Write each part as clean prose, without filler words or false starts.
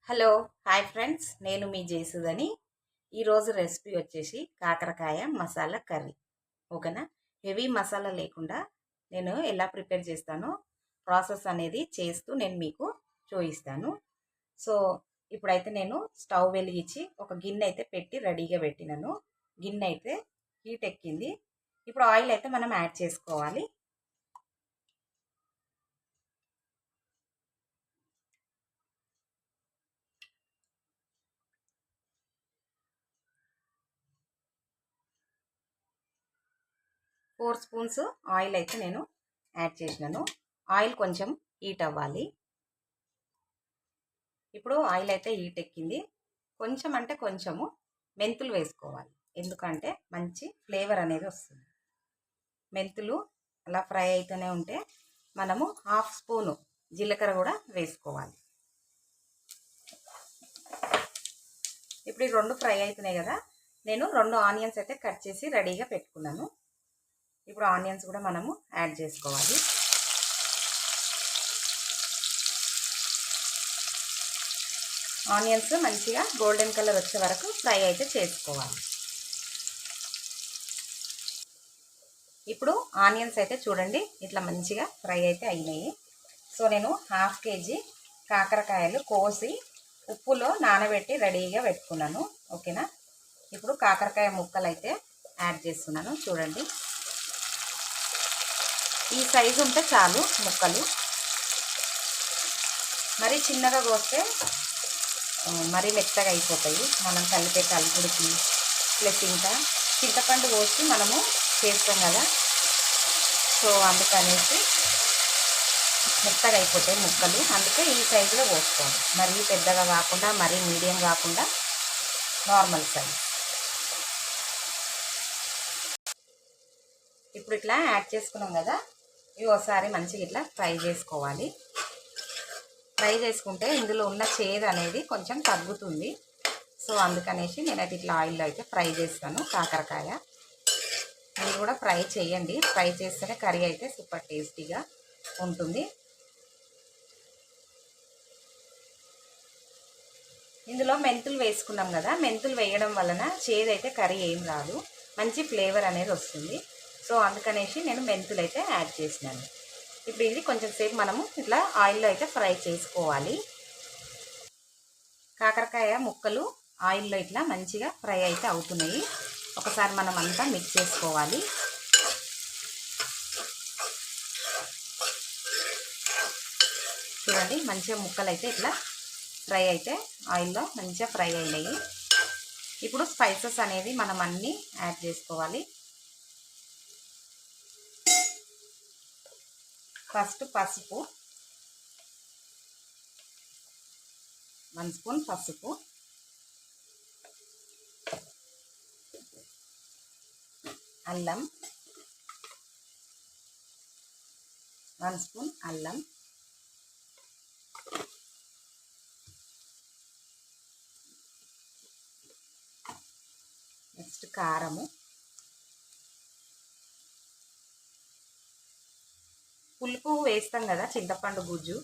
Hello hi friends, నేను మీ జయసుధని. ఈరోజు recipe వచ్చేసి కాకరకాయ మసాలా కర్రీ. ఓకేనా? హెవీ మసాలా లేకుండా నేను ఎలా ప్రిపేర్ చేస్తానో ప్రాసెస్ అనేది చేస్తూ నేను మీకు చూపిస్తాను. సో ఇప్పుడైతే నేను స్టవ్ వెలిగించి ఒక గిన్నె అయితే పెట్టి రెడీగా పెట్టినాను. గిన్నె అయితే హీట్ ఎక్కింది. ఇప్పుడు ఆయిల్ అయితే మనం యాడ్ చేసుకోవాలి. 4 స్పూన్స్ ఆయిల్ అయితే నేను యాడ్ చేసినాను. ఆయిల్ కొంచెం హీట్ అవ్వాలి. ఇప్పుడు ఆయిల్ అయితే హీట్ ఎక్కింది. కొంచెం అంటే కొంచెము మెంతులు వేసుకోవాలి, ఎందుకంటే మంచి ఫ్లేవర్ అనేది వస్తుంది. మెంతులు అలా ఫ్రై అయితేనే ఉంటే మనము 1/2 స్పూను జీలకర్ర కూడా వేసుకోవాలి. ఇప్పుడు ఈ 2 ఫ్రై అవుతున్నాయి కదా, నేను 2 ఆనియన్స్ అయితే కట్ చేసి రెడీగా పెట్టుకున్నాను. ఇప్పుడు ఆనియన్స్ కూడా మనము యాడ్ చేసుకోవాలి. ఆనియన్స్ మంచిగా గోల్డెన్ కలర్ వచ్చే వరకు ఫ్రై అయితే చేసుకోవాలి. ఇప్పుడు ఆనియన్స్ అయితే చూడండి ఇట్లా మంచిగా ఫ్రై అయితే అయినాయి. సో నేను 1/2 కేజీ కాకరకాయలు కోసి ఉప్పులో నానబెట్టి రెడీగా పెట్టుకున్నాను. ఓకేనా? ఇప్పుడు కాకరకాయ ముక్కలు అయితే యాడ్ చేస్తున్నాను. చూడండి, ఈ సైజు ఉంటే చాలు ముక్కలు. మరీ చిన్నగా కోస్తే మరీ మెత్తగా అయిపోతాయి మనం కలిపే కలుపుడికి. ప్లస్ ఇంకా చింతపండు కోసి మనము చేస్తాం కదా, సో అందుకనేసి మెత్తగా అయిపోతాయి ముక్కలు. అందుకే ఈ సైజులో కోసుకోవాలి. మరీ పెద్దగా కాకుండా మరీ మీడియం కాకుండా నార్మల్ సైజ్. ఇప్పుడు ఇట్లా యాడ్ చేసుకున్నాం కదా, ఇవి ఒకసారి మంచిగా ఇట్లా ఫ్రై చేసుకోవాలి. ఫ్రై చేసుకుంటే ఇందులో ఉన్న చేదు అనేది కొంచెం తగ్గుతుంది. సో అందుకనేసి నేనైతే ఇట్లా ఆయిల్లో అయితే ఫ్రై చేస్తాను కాకరకాయ. మీరు కూడా ఫ్రై చేయండి. ఫ్రై చేస్తేనే కర్రీ అయితే సూపర్ టేస్టీగా ఉంటుంది. ఇందులో మెంతులు వేసుకున్నాం కదా, మెంతులు వేయడం వలన చేదు అయితే కర్రీ ఏం రాదు, మంచి ఫ్లేవర్ అనేది వస్తుంది. సో అందుకనేసి నేను మెంతులు అయితే యాడ్ చేసినాను. ఇప్పుడు ఇది కొంచెం సేపు మనము ఇట్లా ఆయిల్లో అయితే ఫ్రై చేసుకోవాలి. కాకరకాయ ముక్కలు ఆయిల్లో ఇట్లా మంచిగా ఫ్రై అయితే అవుతున్నాయి. ఒకసారి మనం అంతా మిక్స్ చేసుకోవాలి. చూడండి, మంచిగా ముక్కలు అయితే ఇట్లా ఫ్రై అయితే ఆయిల్లో మంచిగా ఫ్రై అయినాయి. ఇప్పుడు స్పైసెస్ అనేది మనం అన్నీ యాడ్ చేసుకోవాలి. ఫస్ట్ పసుపు 1 స్పూన్, పసుపు, అల్లం 1 స్పూన్, అల్లం, నెక్స్ట్ కారము, పులుపు వేస్తాం కదా చింతపండు గుజ్జు,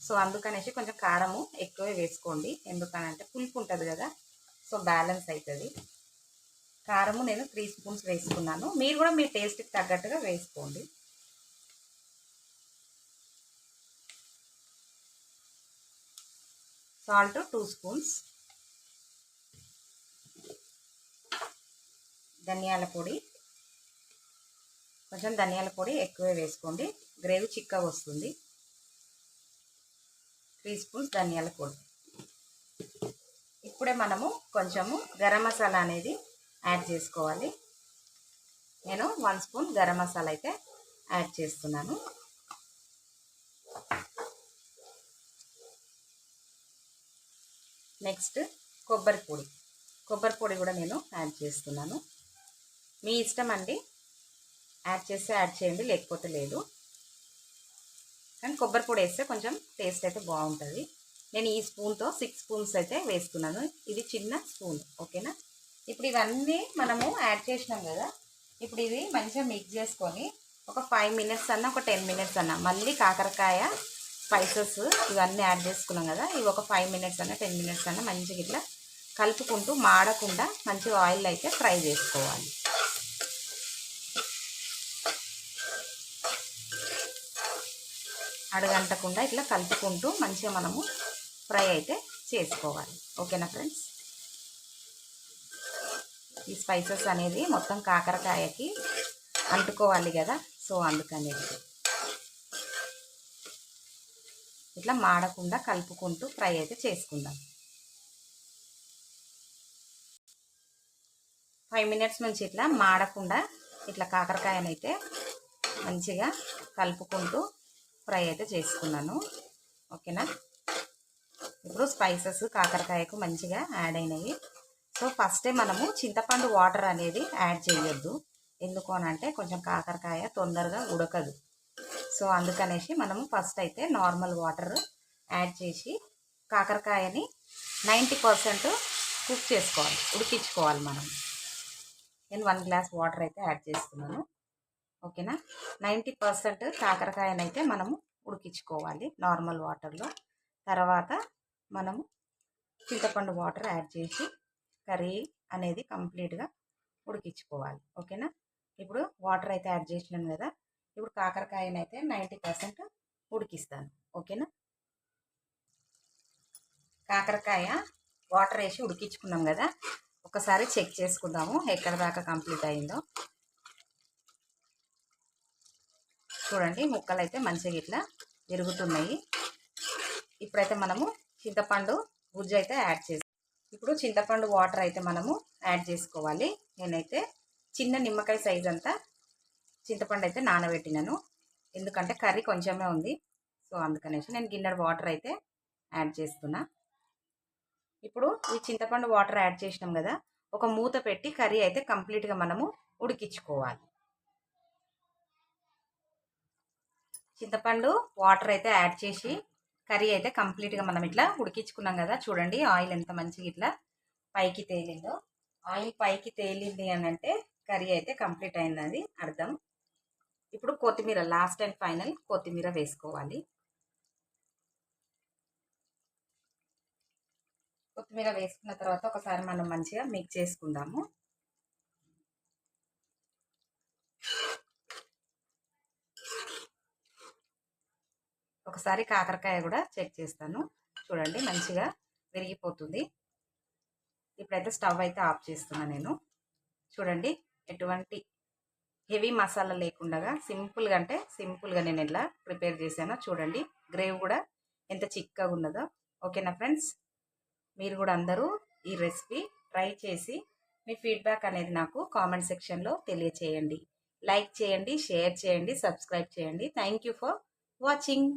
సో అందుకనేసి కొంచెం కారము ఎక్కువే వేసుకోండి. ఎందుకనంటే పులుపు ఉంటుంది కదా, సో బ్యాలెన్స్ అవుతుంది. కారము నేను 3 స్పూన్స్ వేసుకున్నాను. మీరు కూడా మీ టేస్ట్కి తగ్గట్టుగా వేసుకోండి. సాల్ట్ 2 స్పూన్స్, ధనియాల పొడి కొంచెం ధనియాల పొడి ఎక్కువే వేసుకోండి, గ్రేవీ చిక్కగా వస్తుంది. 3 స్పూన్స్ ధనియాల పొడి. ఇప్పుడే మనము కొంచెము గరం మసాలా అనేది యాడ్ చేసుకోవాలి. నేను 1 స్పూన్ గరం మసాలా అయితే యాడ్ చేస్తున్నాను. నెక్స్ట్ కొబ్బరి పొడి కూడా నేను యాడ్ చేస్తున్నాను. మీ ఇష్టం అండి, యాడ్ చేస్తే యాడ్ చేయండి, లేకపోతే లేదు. కానీ కొబ్బరి పొడి వేస్తే కొంచెం టేస్ట్ అయితే బాగుంటుంది. నేను ఈ స్పూన్తో 6 స్పూన్స్ అయితే వేస్తున్నాను. ఇది చిన్న స్పూన్. ఓకేనా? ఇప్పుడు ఇవన్నీ మనము యాడ్ చేసినాం కదా, ఇప్పుడు ఇది మంచిగా మిక్స్ చేసుకొని ఒక 5 మినిట్స్ అన్నా ఒక 10 మినిట్స్ అన్నా మళ్ళీ కాకరకాయ స్పైసెస్ ఇవన్నీ యాడ్ చేసుకున్నాం కదా, ఇవి ఒక 5 మినిట్స్ అన్న 10 మినిట్స్ అన్న మంచిగా ఇట్లా కలుపుకుంటూ మాడకుండా మంచిగా ఆయిల్ అయితే ఫ్రై చేసుకోవాలి. అడగంటకుండా ఇట్లా కలుపుకుంటూ మంచిగా మనము ఫ్రై అయితే చేసుకోవాలి. ఓకేనా ఫ్రెండ్స్, ఈ స్పైసెస్ అనేది మొత్తం కాకరకాయకి అంటుకోవాలి కదా, సో అందుకని ఇట్లా మాడకుండా కలుపుకుంటూ ఫ్రై అయితే చేసుకుందాం. 5 మినిట్స్ నుంచి ఇట్లా మాడకుండా ఇట్లా కాకరకాయనైతే మంచిగా కలుపుకుంటూ ఫ్రై అయితే చేసుకున్నాను. ఓకేనా, ఇప్పుడు స్పైసెస్ కాకరకాయకు మంచిగా యాడ్ అయినాయి. సో ఫస్టే మనము చింతపండు వాటర్ అనేది యాడ్ చేయొద్దు, ఎందుకు అనంటే కొంచెం కాకరకాయ తొందరగా ఉడకదు. సో అందుకనేసి మనము ఫస్ట్ అయితే నార్మల్ వాటర్ యాడ్ చేసి కాకరకాయని 90% కుక్ చేసుకోవాలి, ఉడికించుకోవాలి మనం. నేను 1 గ్లాస్ వాటర్ అయితే యాడ్ చేస్తున్నాను. ఓకేనా, 90% కాకరకాయనైతే మనము ఉడికించుకోవాలి నార్మల్ వాటర్లో. తర్వాత మనము చింతపండు వాటర్ యాడ్ చేసి కర్రీ అనేది కంప్లీట్గా ఉడికించుకోవాలి. ఓకేనా, ఇప్పుడు వాటర్ అయితే యాడ్ చేసినాను కదా, ఇప్పుడు కాకరకాయనైతే 90% ఉడికిస్తాను. ఓకేనా, కాకరకాయ వాటర్ వేసి ఉడికించుకున్నాం కదా, ఒకసారి చెక్ చేసుకుందాము ఎక్కడ దాకా కంప్లీట్ అయిందో. చూడండి, ముక్కలు అయితే మంచిగా ఇట్లా విరుగుతున్నాయి. ఇప్పుడైతే మనము చింతపండు గుజ్జు అయితే యాడ్ చేసి, ఇప్పుడు చింతపండు వాటర్ అయితే మనము యాడ్ చేసుకోవాలి. నేనైతే చిన్న నిమ్మకాయ సైజ్ అంతా చింతపండు అయితే నానబెట్టినాను, ఎందుకంటే కర్రీ కొంచెమే ఉంది. సో అందుకనేసి నేను గిన్నెడు వాటర్ అయితే యాడ్ చేస్తున్నా. ఇప్పుడు ఈ చింతపండు వాటర్ యాడ్ చేసినాం కదా, ఒక మూత పెట్టి కర్రీ అయితే కంప్లీట్గా మనము ఉడికించుకోవాలి. చింతపండు వాటర్ అయితే యాడ్ చేసి కర్రీ అయితే కంప్లీట్గా మనం ఇట్లా ఉడికించుకున్నాం కదా. చూడండి, ఆయిల్ ఎంత మంచిగా ఇట్లా పైకి తేలిందో. ఆయిల్ పైకి తేలింది అని అంటే కర్రీ అయితే కంప్లీట్ అయిందని అర్థం. ఇప్పుడు కొత్తిమీర, లాస్ట్ అండ్ ఫైనల్ కొత్తిమీర వేసుకోవాలి. కొత్తిమీర వేసుకున్న తర్వాత ఒకసారి మనం మంచిగా మిక్స్ చేసుకుందాము. ఒకసారి కాకరకాయ కూడా చెక్ చేస్తాను. చూడండి, మంచిగా విరిగిపోతుంది. ఇప్పుడైతే స్టవ్ అయితే ఆఫ్ చేస్తున్నా నేను. చూడండి, ఎటువంటి హెవీ మసాలా లేకుండా సింపుల్గా, అంటే సింపుల్గా నేను ఇలా ప్రిపేర్ చేశానో చూడండి. గ్రేవీ కూడా ఎంత చిక్కగా ఉన్నదో. ఓకేనా ఫ్రెండ్స్, మీరు కూడా అందరూ ఈ రెసిపీ ట్రై చేసి మీ ఫీడ్బ్యాక్ అనేది నాకు కామెంట్ సెక్షన్లో తెలియచేయండి. లైక్ చేయండి, షేర్ చేయండి, సబ్స్క్రైబ్ చేయండి. Thank you for watching.